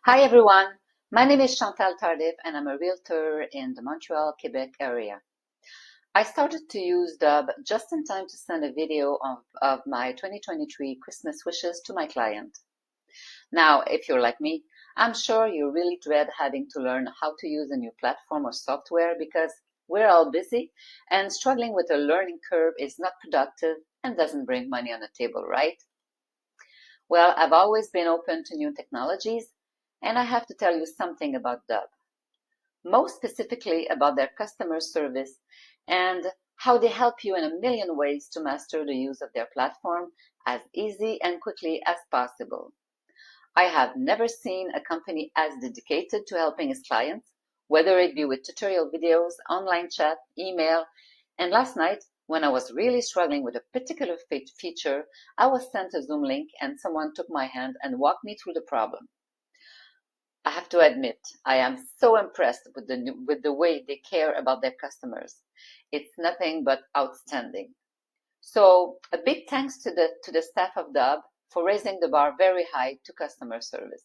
Hi everyone, my name is Shantel Tardiff and I'm a realtor in the Montreal, Quebec area. I started to use Dubb just in time to send a video of my 2023 Christmas wishes to my client. Now, if you're like me, I'm sure you really dread having to learn how to use a new platform or software because we're all busy and struggling with a learning curve is not productive and doesn't bring money on the table, right? Well, I've always been open to new technologies, and I have to tell you something about Dubb. Most specifically about their customer service and how they help you in a million ways to master the use of their platform as easy and quickly as possible. I have never seen a company as dedicated to helping its clients, whether it be with tutorial videos, online chat, email, and last night, when I was really struggling with a particular feature, I was sent a Zoom link and someone took my hand and walked me through the problem. I have to admit, I am so impressed with the way they care about their customers. It's nothing but outstanding. So a big thanks to the staff of Dubb for raising the bar very high to customer service.